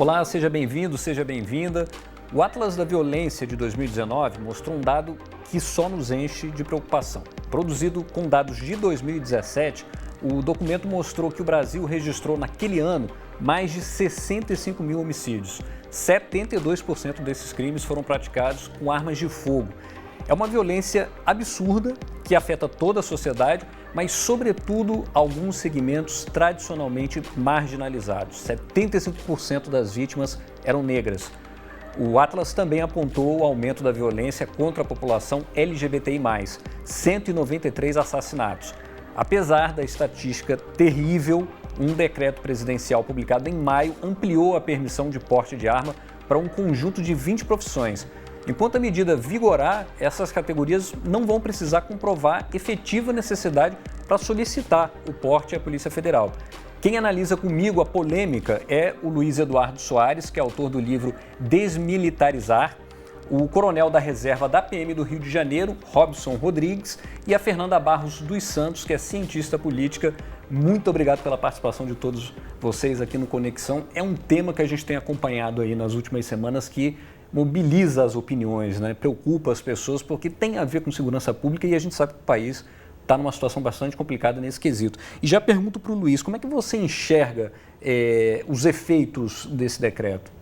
Olá, seja bem-vindo, seja bem-vinda. O Atlas da Violência de 2019 mostrou um dado que só nos enche de preocupação. Produzido com dados de 2017, o documento mostrou que o Brasil registrou naquele ano mais de 65 mil homicídios. 72% desses crimes foram praticados com armas de fogo. É uma violência absurda que afeta toda a sociedade, mas, sobretudo, alguns segmentos tradicionalmente marginalizados. 75% das vítimas eram negras. O Atlas também apontou o aumento da violência contra a população LGBTI+, 193 assassinatos. Apesar da estatística terrível, um decreto presidencial publicado em maio ampliou a permissão de porte de arma para um conjunto de 20 profissões. Enquanto a medida vigorar, essas categorias não vão precisar comprovar efetiva necessidade para solicitar o porte à Polícia Federal. Quem analisa comigo a polêmica é o Luiz Eduardo Soares, que é autor do livro Desmilitarizar, o coronel da reserva da PM do Rio de Janeiro, Robson Rodrigues, e a Fernanda Barros dos Santos, que é cientista política. Muito obrigado pela participação de todos vocês aqui no Conexão. É um tema que a gente tem acompanhado aí nas últimas semanas que mobiliza as opiniões, né? Preocupa as pessoas, porque tem a ver com segurança pública e a gente sabe que o país está numa situação bastante complicada nesse quesito. E já pergunto para o Luiz, como é que você enxerga os efeitos desse decreto?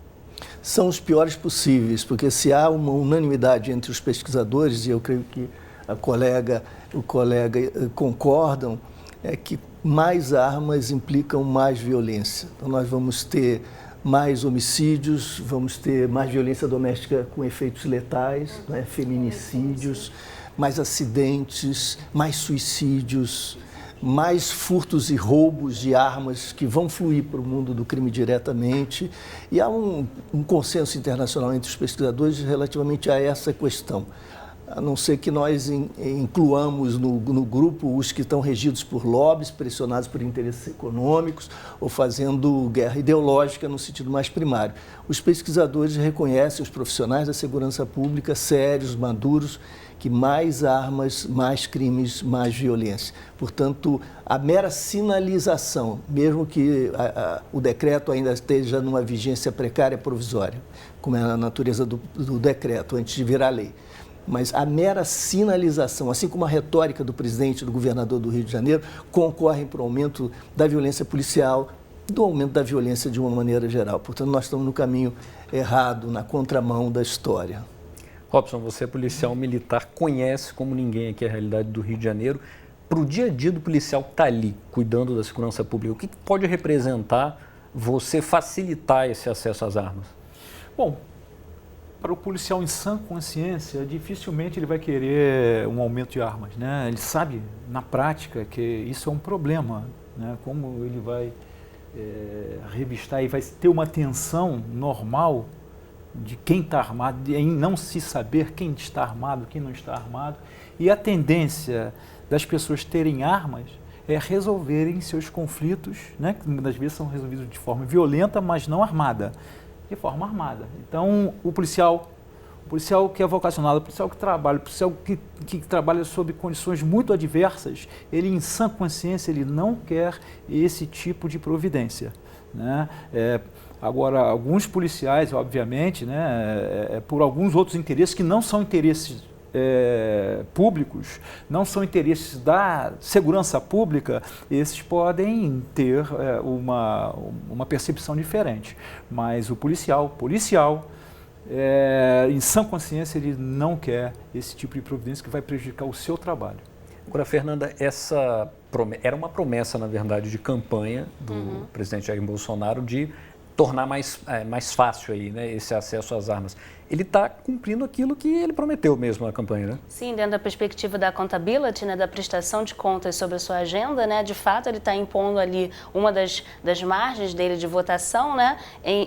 São os piores possíveis, porque se há uma unanimidade entre os pesquisadores, e eu creio que o colega concordam, é que mais armas implicam mais violência. Então nós vamos ter mais homicídios, vamos ter mais violência doméstica com efeitos letais, né? Feminicídios, mais acidentes, mais suicídios, mais furtos e roubos de armas que vão fluir para o mundo do crime diretamente. E há um consenso internacional entre os pesquisadores relativamente a essa questão. A não ser que nós incluamos no grupo os que estão regidos por lobbies, pressionados por interesses econômicos ou fazendo guerra ideológica no sentido mais primário. Os pesquisadores reconhecem os profissionais da segurança pública sérios, maduros, que mais armas, mais crimes, mais violência. Portanto, a mera sinalização, mesmo que o decreto ainda esteja numa vigência precária provisória, como é a natureza do decreto, antes de virar lei, mas a mera sinalização, assim como a retórica do presidente e do governador do Rio de Janeiro, concorrem para o aumento da violência policial, do aumento da violência de uma maneira geral. Portanto, nós estamos no caminho errado, na contramão da história. Robson, você é policial militar, conhece como ninguém aqui a realidade do Rio de Janeiro. Para o dia a dia do policial que está ali, cuidando da segurança pública, o que pode representar você facilitar esse acesso às armas? Bom, para o policial em sã consciência, dificilmente ele vai querer um aumento de armas, né? Ele sabe, na prática, que isso é um problema, né? Como ele vai revistar e vai ter uma atenção normal de quem está armado, em não se saber quem está armado, quem não está armado. E a tendência das pessoas terem armas é resolverem seus conflitos, né? Que muitas vezes são resolvidos de forma violenta, mas não armada. De forma armada. Então, o policial que é vocacionado, o policial que trabalha, o policial que trabalha sob condições muito adversas, ele em sã consciência, ele não quer esse tipo de providência, né? Agora, alguns policiais, obviamente, né, por alguns outros interesses que não são interesses públicos, não são interesses da segurança pública, esses podem ter uma percepção diferente. Mas o policial, em sã consciência, ele não quer esse tipo de providência que vai prejudicar o seu trabalho. Agora, Fernanda, essa era uma promessa, na verdade, de campanha do presidente Jair Bolsonaro de tornar mais fácil aí, né, esse acesso às armas. Ele está cumprindo aquilo que ele prometeu mesmo na campanha, né? Sim, dentro da perspectiva da accountability, né, da prestação de contas sobre a sua agenda, né, de fato ele está impondo ali uma das margens dele de votação, né,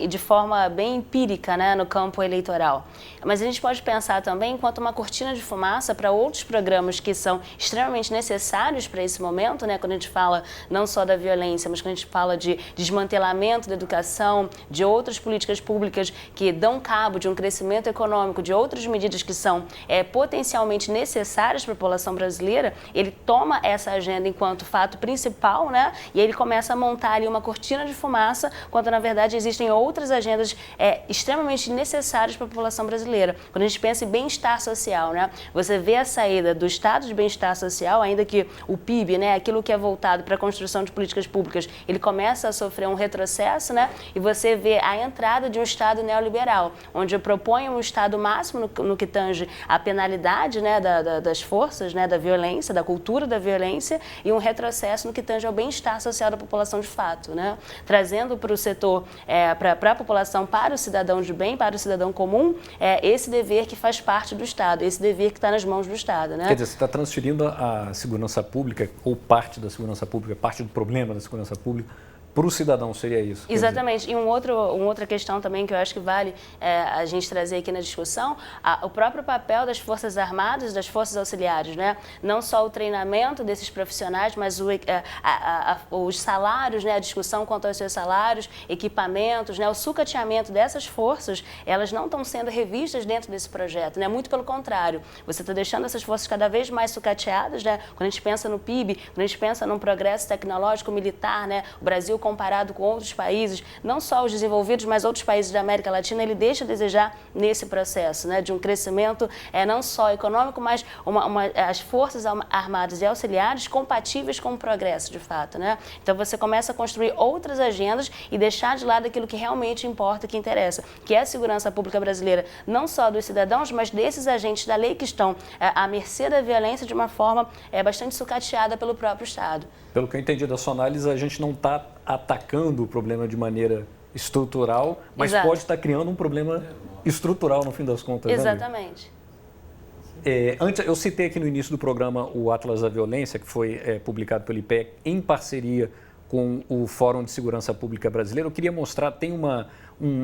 de forma bem empírica, né, no campo eleitoral. Mas a gente pode pensar também enquanto uma cortina de fumaça para outros programas que são extremamente necessários para esse momento, né, quando a gente fala não só da violência, mas quando a gente fala de desmantelamento da educação, de outras políticas públicas que dão cabo de um crescimento crescimento econômico, de outras medidas que são potencialmente necessárias para a população brasileira, ele toma essa agenda enquanto fato principal, né? E aí ele começa a montar ali uma cortina de fumaça, quando na verdade existem outras agendas extremamente necessárias para a população brasileira. Quando a gente pensa em bem-estar social, né? Você vê a saída do estado de bem-estar social, ainda que o PIB, né, aquilo que é voltado para a construção de políticas públicas, ele começa a sofrer um retrocesso, né? E você vê a entrada de um Estado neoliberal, onde propõe um Estado máximo no que tange a penalidade, né, das forças, né, da violência, da cultura da violência, e um retrocesso no que tange ao bem-estar social da população de fato, né? Trazendo para o setor, para a população, para o cidadão de bem, para o cidadão comum, esse dever que faz parte do Estado, esse dever que está nas mãos do Estado, né? Quer dizer, você está transferindo a segurança pública, ou parte da segurança pública, parte do problema da segurança pública, para o cidadão, seria isso? Exatamente. E uma outra questão também que eu acho que vale a gente trazer aqui na discussão, o próprio papel das Forças Armadas, das Forças Auxiliares, né? Não só o treinamento desses profissionais, mas os salários, né? A discussão quanto aos seus salários, equipamentos, né? O sucateamento dessas forças, elas não estão sendo revistas dentro desse projeto, né? Muito pelo contrário. Você está deixando essas forças cada vez mais sucateadas, né? Quando a gente pensa no PIB, quando a gente pensa num progresso tecnológico militar, né? O Brasil, comparado com outros países, não só os desenvolvidos, mas outros países da América Latina, ele deixa a desejar nesse processo, né, de um crescimento não só econômico, mas as forças armadas e auxiliares compatíveis com o progresso, de fato, né? Então você começa a construir outras agendas e deixar de lado aquilo que realmente importa, que interessa, que é a segurança pública brasileira, não só dos cidadãos, mas desses agentes da lei que estão à mercê da violência de uma forma bastante sucateada pelo próprio Estado. Pelo que eu entendi da sua análise, a gente não está atacando o problema de maneira estrutural, mas Exato. pode estar criando um problema estrutural no fim das contas. Exatamente. Antes, eu citei aqui no início do programa o Atlas da Violência, que foi publicado pelo IPEC em parceria com o Fórum de Segurança Pública Brasileiro. Eu queria mostrar, tem uma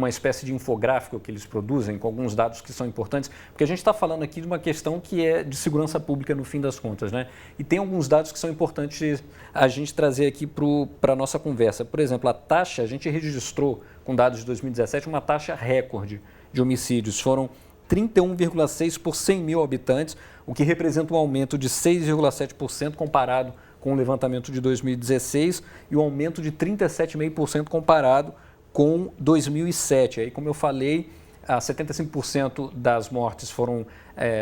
espécie de infográfico que eles produzem com alguns dados que são importantes, porque a gente está falando aqui de uma questão que é de segurança pública no fim das contas, né? E tem alguns dados que são importantes a gente trazer aqui para a nossa conversa. Por exemplo, a gente registrou, com dados de 2017, uma taxa recorde de homicídios. Foram 31,6 por 100 mil habitantes, o que representa um aumento de 6,7% comparado com o levantamento de 2016 e um aumento de 37,5% comparado com 2007. Aí, como eu falei, 75% das mortes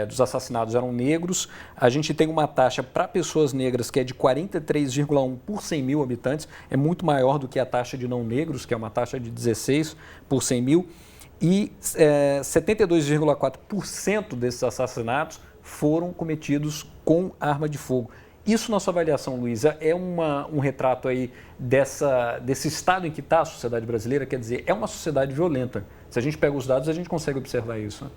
dos assassinados eram negros. A gente tem uma taxa para pessoas negras que é de 43,1 por 100 mil habitantes, é muito maior do que a taxa de não negros, que é uma taxa de 16 por 100 mil. E 72,4% desses assassinatos foram cometidos com arma de fogo. Isso, na sua avaliação, Luísa, é um retrato aí desse estado em que está a sociedade brasileira? Quer dizer, é uma sociedade violenta. Se a gente pega os dados, a gente consegue observar isso, né?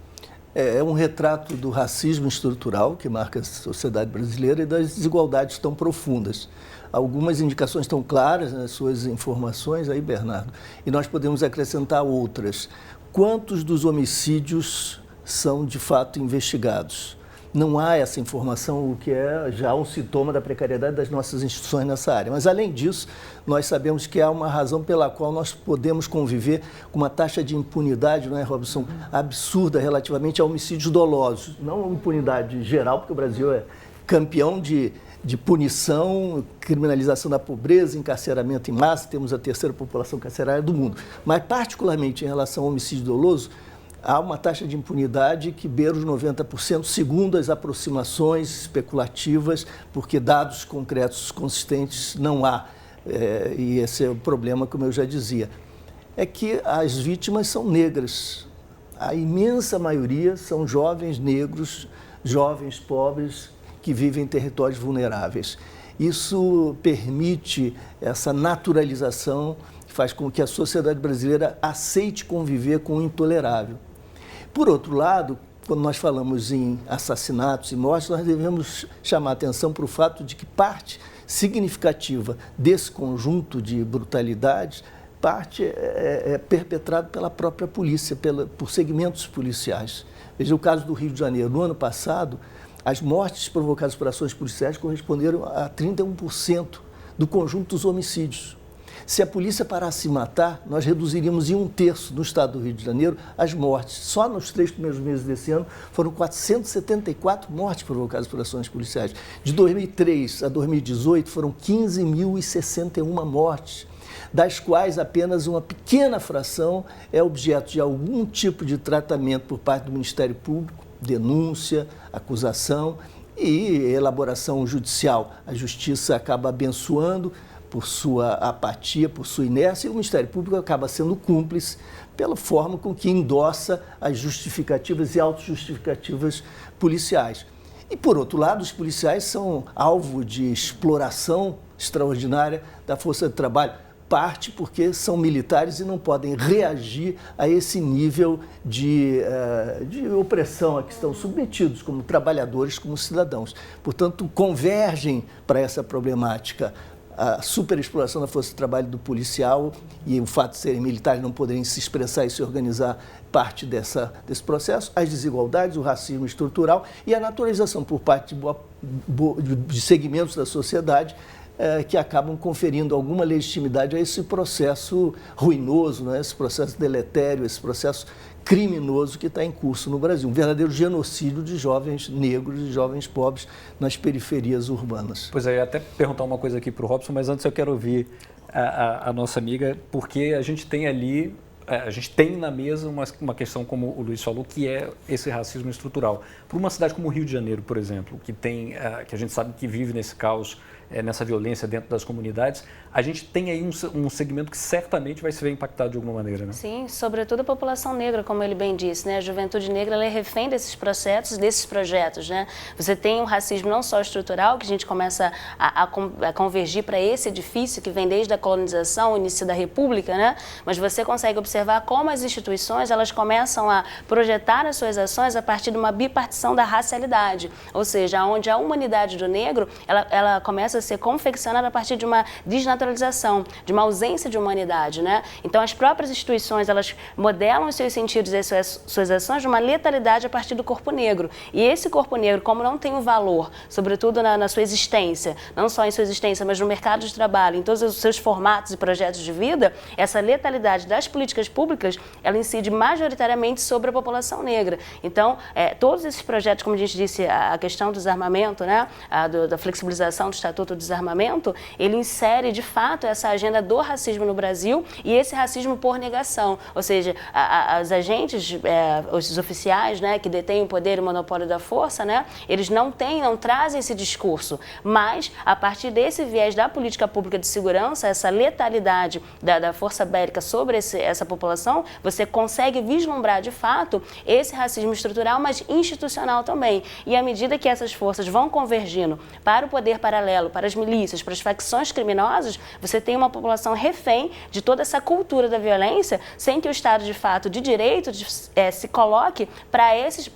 É um retrato do racismo estrutural que marca a sociedade brasileira e das desigualdades tão profundas. Algumas indicações estão claras nas suas informações aí, Bernardo, e nós podemos acrescentar outras. Quantos dos homicídios são, de fato, investigados? Não há essa informação, o que é já um sintoma da precariedade das nossas instituições nessa área. Mas, além disso, nós sabemos que há uma razão pela qual nós podemos conviver com uma taxa de impunidade, não é, Robson, absurda relativamente a homicídios dolosos. Não impunidade geral, porque o Brasil é campeão de punição, criminalização da pobreza, encarceramento em massa, temos a terceira população carcerária do mundo. Mas, particularmente em relação ao homicídio doloso, há uma taxa de impunidade que beira os 90%, segundo as aproximações especulativas, porque dados concretos consistentes não há. E esse é o problema, como eu já dizia. É que as vítimas são negras. A imensa maioria são jovens negros, jovens pobres, que vivem em territórios vulneráveis. Isso permite essa naturalização, que faz com que a sociedade brasileira aceite conviver com o intolerável. Por outro lado, quando nós falamos em assassinatos e mortes, nós devemos chamar a atenção para o fato de que parte significativa desse conjunto de brutalidades, parte é perpetrado pela própria polícia, por segmentos policiais. Veja o caso do Rio de Janeiro. No ano passado, as mortes provocadas por ações policiais corresponderam a 31% do conjunto dos homicídios. Se a polícia parasse de matar, nós reduziríamos em 1/3 no estado do Rio de Janeiro as mortes. Só nos 3 primeiros meses desse ano foram 474 mortes provocadas por ações policiais. De 2003 a 2018 foram 15.061 mortes, das quais apenas uma pequena fração é objeto de algum tipo de tratamento por parte do Ministério Público, denúncia, acusação e elaboração judicial. A Justiça acaba abençoando por sua apatia, por sua inércia, e o Ministério Público acaba sendo cúmplice pela forma com que endossa as justificativas e autojustificativas policiais. E, por outro lado, os policiais são alvo de exploração extraordinária da força de trabalho, parte porque são militares e não podem reagir a esse nível de opressão a que estão submetidos como trabalhadores, como cidadãos. Portanto, convergem para essa problemática a superexploração da força de trabalho do policial e o fato de serem militares não poderem se expressar e se organizar parte desse processo, as desigualdades, o racismo estrutural e a naturalização por parte de segmentos da sociedade que acabam conferindo alguma legitimidade a esse processo ruinoso, né? Esse processo deletério, esse processo criminoso que está em curso no Brasil. Um verdadeiro genocídio de jovens negros e jovens pobres nas periferias urbanas. Pois é, eu ia até perguntar uma coisa aqui para o Robson, mas antes eu quero ouvir a nossa amiga, porque a gente tem ali, a gente tem na mesa uma questão, como o Luiz falou, que é esse racismo estrutural. Por uma cidade como o Rio de Janeiro, por exemplo, que a gente sabe que vive nesse caos, nessa violência dentro das comunidades, a gente tem aí um segmento que certamente vai se ver impactado de alguma maneira, né? Sim, sobretudo a população negra, como ele bem disse, né? A juventude negra ela é refém desses processos, desses projetos, né? Você tem um racismo não só estrutural, que a gente começa a convergir para esse edifício que vem desde a colonização, o início da República, né? Mas você consegue observar como as instituições elas começam a projetar as suas ações a partir de uma bipartição da racialidade, ou seja, onde a humanidade do negro ela começa a ser confeccionada a partir de uma desnaturalização, de uma ausência de humanidade, né? Então as próprias instituições elas modelam os seus sentidos e as suas ações de uma letalidade a partir do corpo negro. E esse corpo negro, como não tem um valor, sobretudo na sua existência, não só em sua existência, mas no mercado de trabalho, em todos os seus formatos e projetos de vida, essa letalidade das políticas públicas, ela incide majoritariamente sobre a população negra. Então, todos esses projetos, como a gente disse, a questão do desarmamento, né, da flexibilização do Estatuto do Desarmamento, ele insere, de fato, essa agenda do racismo no Brasil e esse racismo por negação. Ou seja, os agentes, os oficiais, né, que detêm o poder e o monopólio da força, né, eles não trazem esse discurso, mas, a partir desse viés da política pública de segurança, essa letalidade da força bélica sobre essa população, você consegue vislumbrar, de fato, esse racismo estrutural, mas institucional também. E à medida que essas forças vão convergindo para o poder paralelo, para as milícias, para as facções criminosas, você tem uma população refém de toda essa cultura da violência, sem que o Estado, de fato, de direito, se coloque para essas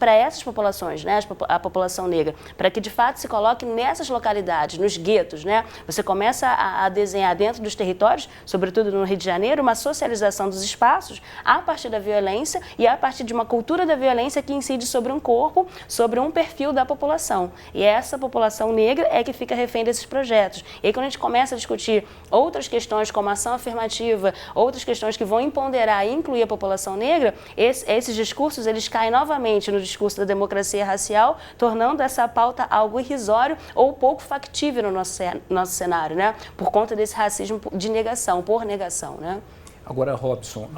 populações, né, a população negra, para que, de fato, se coloque nessas localidades, nos guetos, né? Você começa a desenhar dentro dos territórios, sobretudo no Rio de Janeiro, uma socialização dos espaços a partir da violência e a partir de uma cultura da violência que incide sobre um corpo, sobre um perfil da população. E essa população negra é que fica refém desses projetos. E aí, quando a gente começa a discutir outras questões como ação afirmativa, outras questões que vão empoderar e incluir a população negra, esses discursos eles caem novamente no discurso da democracia racial, tornando essa pauta algo irrisório ou pouco factível no nosso cenário, né? Por conta desse racismo de negação, por negação, né? Agora, Robson,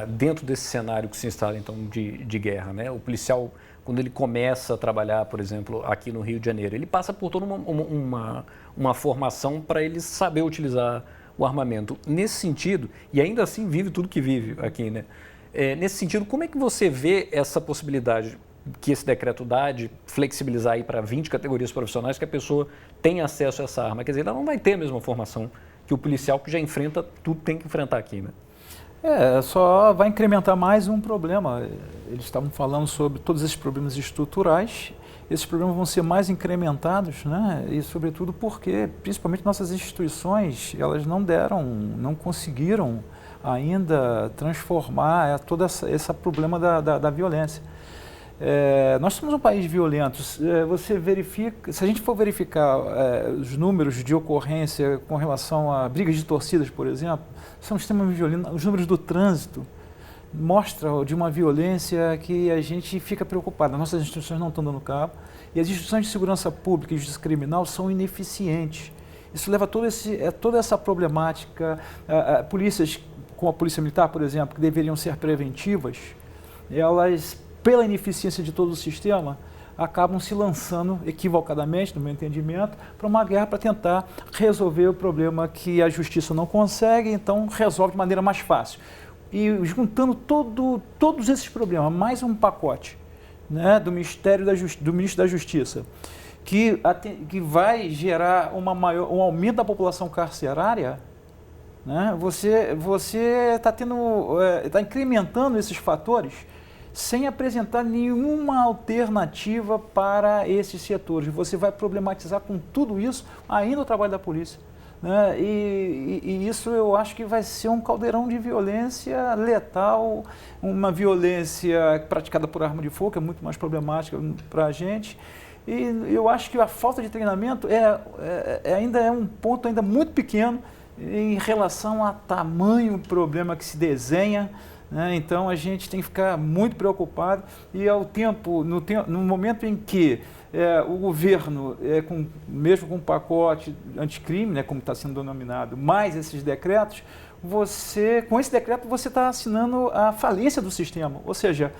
dentro desse cenário que se instala, então, de guerra, né? O policial, quando ele começa a trabalhar, por exemplo, aqui no Rio de Janeiro, ele passa por toda uma formação para ele saber utilizar o armamento. Nesse sentido, e ainda assim vive tudo que vive aqui, né? Nesse sentido, como é que você vê essa possibilidade que esse decreto dá de flexibilizar aí para 20 categorias profissionais que a pessoa tem acesso a essa arma? Quer dizer, ela não vai ter a mesma formação que o policial que já enfrenta tudo tem que enfrentar aqui, né? Só vai incrementar mais um problema. Eles estavam falando sobre todos esses problemas estruturais. Esses problemas vão ser mais incrementados, né? E sobretudo porque, principalmente nossas instituições, elas não conseguiram ainda transformar todo esse problema da violência. Nós somos um país violento. Você verifica, se a gente for verificar os números de ocorrência com relação a brigas de torcidas, por exemplo, são extremamente violentos. Os números do trânsito mostram de uma violência que a gente fica preocupado. Nossas instituições não estão dando cabo e as instituições de segurança pública e justiça criminal são ineficientes. Isso leva a toda essa problemática. Polícias, como a Polícia Militar, por exemplo, que deveriam ser preventivas, elas, pela ineficiência de todo o sistema, acabam se lançando equivocadamente, no meu entendimento, para uma guerra para tentar resolver o problema que a justiça não consegue, então resolve de maneira mais fácil. E juntando todos esses problemas, mais um pacote, né, do Ministro da Justiça, que vai gerar um aumento da população carcerária, né, você está incrementando esses fatores sem apresentar nenhuma alternativa para esses setores. Você vai problematizar com tudo isso ainda o trabalho da polícia. Né? E isso eu acho que vai ser um caldeirão de violência letal, uma violência praticada por arma de fogo, que é muito mais problemática para a gente. E eu acho que a falta de treinamento ainda é um ponto ainda muito pequeno em relação ao tamanho problema que se desenha. Né? Então a gente tem que ficar muito preocupado e no momento em que o governo, mesmo com o pacote anticrime, né, como está sendo denominado, mais esses decretos, com esse decreto você está assinando a falência do sistema. Ou seja,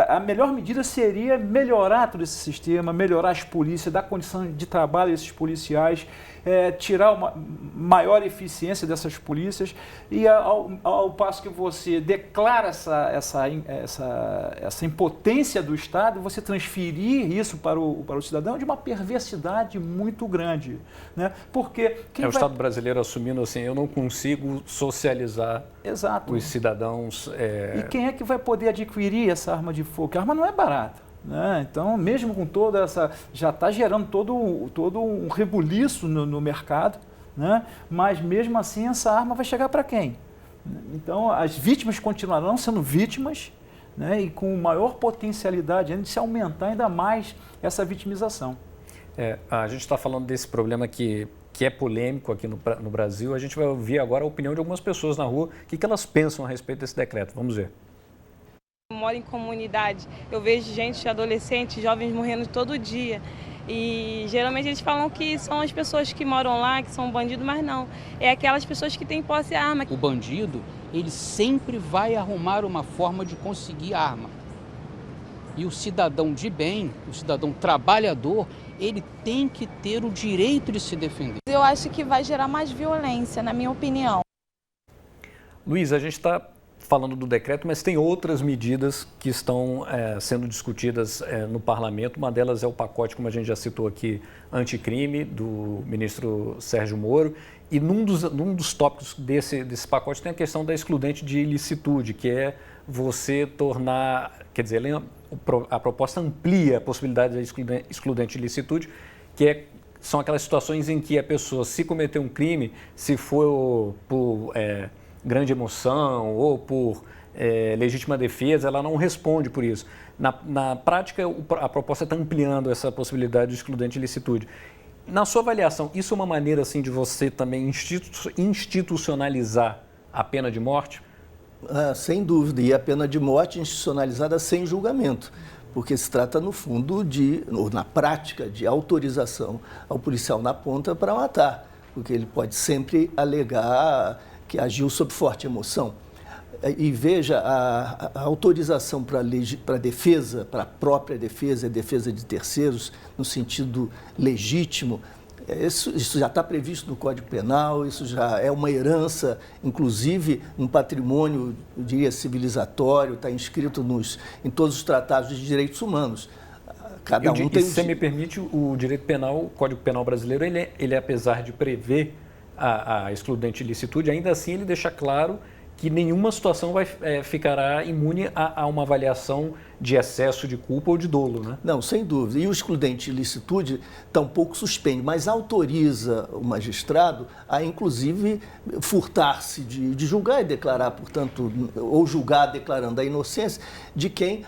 a melhor medida seria melhorar todo esse sistema, melhorar as polícias, dar condição de trabalho a esses policiais, tirar uma maior eficiência dessas polícias e ao passo que você declara essa impotência do Estado, você transferir isso para o cidadão de uma perversidade muito grande. Né? Porque o Estado brasileiro assumindo assim, eu não consigo socializar os cidadãos. E quem é que vai poder adquirir essa arma de fogo? A arma não é barata. Né? Então, mesmo com toda essa... já está gerando todo um rebuliço no mercado, né? Mas mesmo assim essa arma vai chegar para quem? Então, as vítimas continuarão sendo vítimas, né? E com maior potencialidade de se aumentar ainda mais essa vitimização. A gente está falando desse problema que é polêmico aqui no Brasil. A gente vai ouvir agora a opinião de algumas pessoas na rua, o que elas pensam a respeito desse decreto. Vamos ver. Eu moro em comunidade, eu vejo gente, adolescentes, jovens morrendo todo dia e geralmente eles falam que são as pessoas que moram lá, que são bandidos, mas não, é aquelas pessoas que têm posse de arma. O bandido, ele sempre vai arrumar uma forma de conseguir arma. E o cidadão de bem, o cidadão trabalhador, ele tem que ter o direito de se defender. Eu acho que vai gerar mais violência, na minha opinião. Luiz, a gente está falando do decreto, mas tem outras medidas que estão sendo discutidas no parlamento. Uma delas é o pacote, como a gente já citou aqui, anticrime, do ministro Sérgio Moro. E num dos tópicos desse pacote tem a questão da excludente de ilicitude, que é você tornar, quer dizer, a proposta amplia a possibilidade da excludente de ilicitude, que são aquelas situações em que a pessoa, se cometer um crime, se for por grande emoção ou por legítima defesa, ela não responde por isso. Na prática, a proposta está ampliando essa possibilidade de excludente de ilicitude. Na sua avaliação, isso é uma maneira assim, de você também institucionalizar a pena de morte? Sem dúvida, e a pena de morte institucionalizada sem julgamento, porque se trata, no fundo, na prática, de autorização ao policial na ponta para matar, porque ele pode sempre alegar que agiu sob forte emoção. E veja, a autorização para a defesa, para a própria defesa, a defesa de terceiros, no sentido legítimo, isso já está previsto no Código Penal, isso já é uma herança, inclusive um patrimônio, eu diria, civilizatório, está inscrito em todos os tratados de direitos humanos. Cada um tem... Se você me permite, o direito penal, o Código Penal brasileiro, ele apesar de prever a excludente de ilicitude, ainda assim ele deixa claro que nenhuma situação ficará imune a uma avaliação de excesso de culpa ou de dolo, né? Não, sem dúvida. E o excludente de ilicitude tampouco suspende, mas autoriza o magistrado a, inclusive, furtar-se de julgar e declarar, portanto, ou julgar declarando a inocência de quem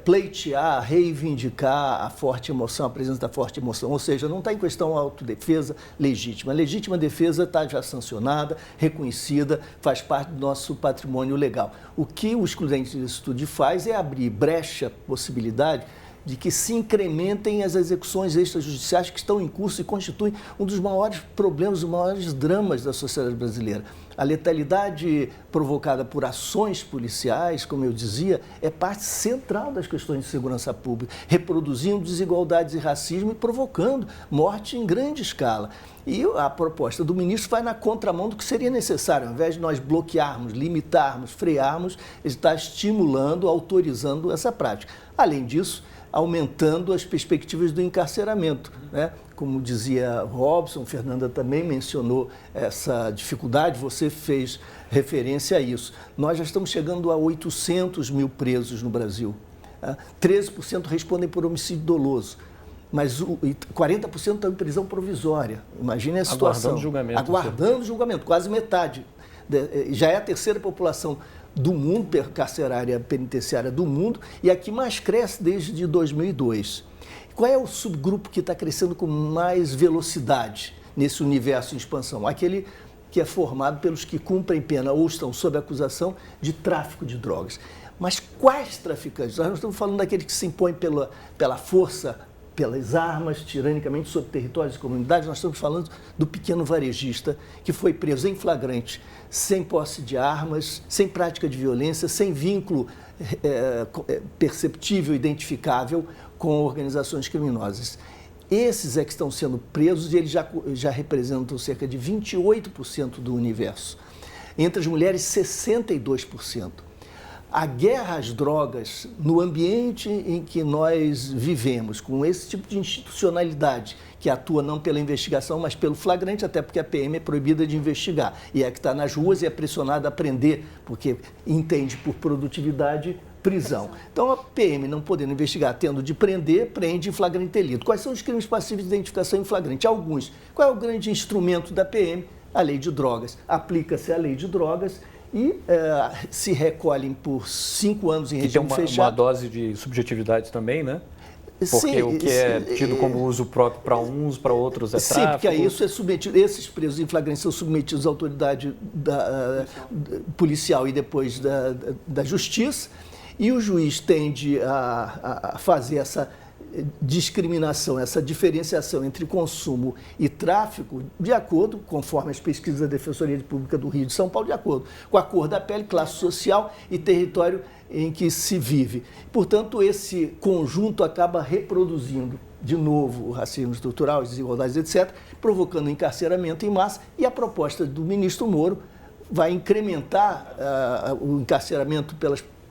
pleitear, reivindicar a forte emoção, a presença da forte emoção. Ou seja, não está em questão a autodefesa legítima. A legítima defesa está já sancionada, reconhecida, faz parte do nosso patrimônio legal. O que o excludente de licitude faz é abrir brecha, possibilidade de que se incrementem as execuções extrajudiciais que estão em curso e constituem um dos maiores problemas, os maiores dramas da sociedade brasileira. A letalidade provocada por ações policiais, como eu dizia, é parte central das questões de segurança pública, reproduzindo desigualdades e racismo e provocando morte em grande escala. E a proposta do ministro vai na contramão do que seria necessário. Ao invés de nós bloquearmos, limitarmos, frearmos, ele está estimulando, autorizando essa prática. Além disso, aumentando as perspectivas do encarceramento, né? Como dizia Robson, Fernanda também mencionou essa dificuldade, você fez referência a isso. Nós já estamos chegando a 800 mil presos no Brasil. 13% respondem por homicídio doloso, mas 40% estão em prisão provisória. Imagine a situação. Aguardando julgamento, quase metade. Já é a terceira população do mundo, carcerária penitenciária do mundo, e a que mais cresce desde 2002. Qual é o subgrupo que está crescendo com mais velocidade nesse universo em expansão? Aquele que é formado pelos que cumprem pena ou estão sob acusação de tráfico de drogas. Mas quais traficantes? Nós não estamos falando daqueles que se impõem pela força, pelas armas, tiranicamente, sobre territórios e comunidades. Nós estamos falando do pequeno varejista que foi preso em flagrante, sem posse de armas, sem prática de violência, sem vínculo perceptível, identificável com organizações criminosas. Esses é que estão sendo presos e eles já representam cerca de 28% do universo. Entre as mulheres, 62%. A guerra às drogas, no ambiente em que nós vivemos, com esse tipo de institucionalidade que atua não pela investigação, mas pelo flagrante, até porque a PM é proibida de investigar e é que está nas ruas e é pressionada a prender, porque entende por produtividade prisão. Então, a PM, não podendo investigar, tendo de prender, prende em flagrante delito. Quais são os crimes passíveis de identificação em flagrante? Alguns. Qual é o grande instrumento da PM? A lei de drogas. Aplica-se a lei de drogas e se recolhem por 5 anos em regime fechado. Tem uma dose de subjetividade também, né? Porque sim, o que é tido como uso próprio para uns, para outros é tráfico. Sim, porque isso é submetido, esses presos em flagrante são submetidos à autoridade policial e depois da justiça, e o juiz tende a fazer essa discriminação, essa diferenciação entre consumo e tráfico, de acordo, conforme as pesquisas da Defensoria Pública do Rio e de São Paulo, de acordo com a cor da pele, classe social e território em que se vive. Portanto, esse conjunto acaba reproduzindo, de novo, o racismo estrutural, as desigualdades, etc., provocando encarceramento em massa, e a proposta do ministro Moro vai incrementar o encarceramento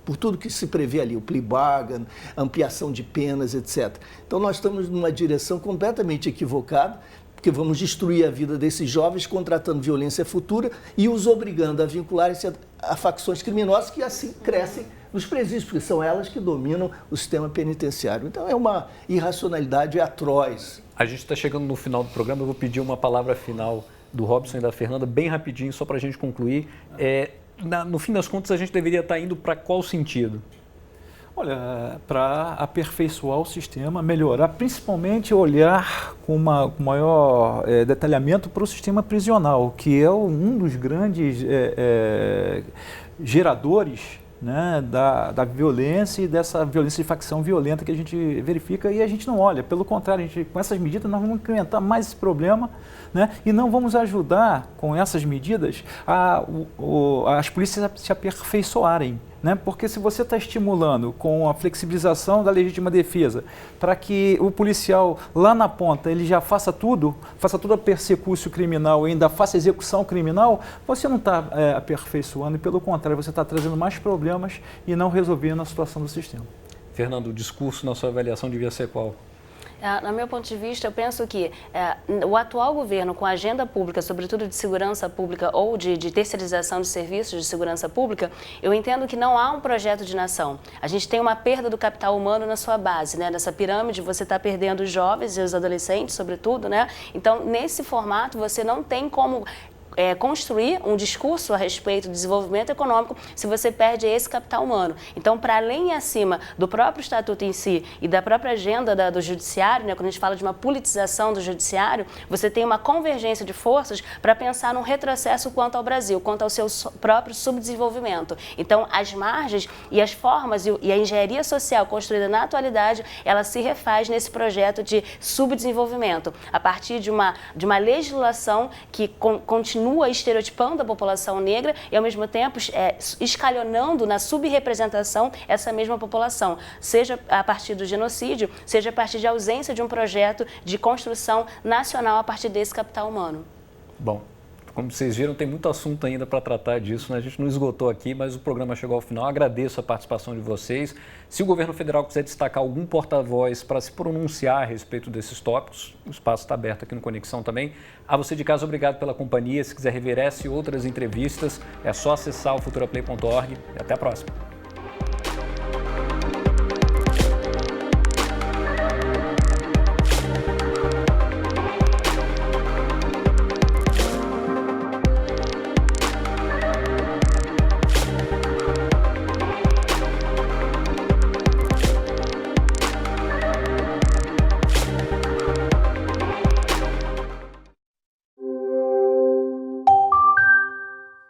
por tudo que se prevê ali, o plea bargain, ampliação de penas, etc. Então, nós estamos numa direção completamente equivocada, porque vamos destruir a vida desses jovens contratando violência futura e os obrigando a vincularem-se a facções criminosas que assim crescem nos presídios, porque são elas que dominam o sistema penitenciário. Então, é uma irracionalidade atroz. A gente está chegando no final do programa, eu vou pedir uma palavra final do Robson e da Fernanda, bem rapidinho, só para a gente concluir. No fim das contas, a gente deveria estar indo para qual sentido? Olha, para aperfeiçoar o sistema, melhorar, principalmente olhar com maior detalhamento para o sistema prisional, que é um dos grandes geradores, né, da violência e dessa violência de facção violenta que a gente verifica e a gente não olha. Pelo contrário, com essas medidas nós vamos incrementar mais esse problema, né, e não vamos ajudar com essas medidas as polícias a se aperfeiçoarem. Né? Porque se você está estimulando com a flexibilização da legítima defesa para que o policial lá na ponta ele já faça tudo a persecúcio criminal e ainda faça execução criminal, você não está aperfeiçoando e pelo contrário, você está trazendo mais problemas e não resolvendo a situação do sistema. Fernando, o discurso na sua avaliação devia ser qual? No meu ponto de vista, eu penso que o atual governo, com a agenda pública, sobretudo de segurança pública ou de terceirização de serviços de segurança pública, eu entendo que não há um projeto de nação. A gente tem uma perda do capital humano na sua base, né? Nessa pirâmide você está perdendo os jovens e os adolescentes, sobretudo, né? Então, nesse formato, você não tem como construir um discurso a respeito do desenvolvimento econômico se você perde esse capital humano. Então, para além e acima do próprio estatuto em si e da própria agenda do judiciário, né, quando a gente fala de uma politização do judiciário, você tem uma convergência de forças para pensar num retrocesso quanto ao Brasil, quanto ao seu próprio subdesenvolvimento. Então, as margens e as formas e a engenharia social construída na atualidade, ela se refaz nesse projeto de subdesenvolvimento, a partir de uma legislação que continua estereotipando a população negra e, ao mesmo tempo, escalonando na subrepresentação essa mesma população, seja a partir do genocídio, seja a partir de ausência de um projeto de construção nacional a partir desse capital humano. Bom, como vocês viram, tem muito assunto ainda para tratar disso, né? A gente não esgotou aqui, mas o programa chegou ao final. Agradeço a participação de vocês. Se o governo federal quiser destacar algum porta-voz para se pronunciar a respeito desses tópicos, o espaço está aberto aqui no Conexão também. A você de casa, obrigado pela companhia. Se quiser rever essa e outras entrevistas, é só acessar o futuraplay.org. E até a próxima.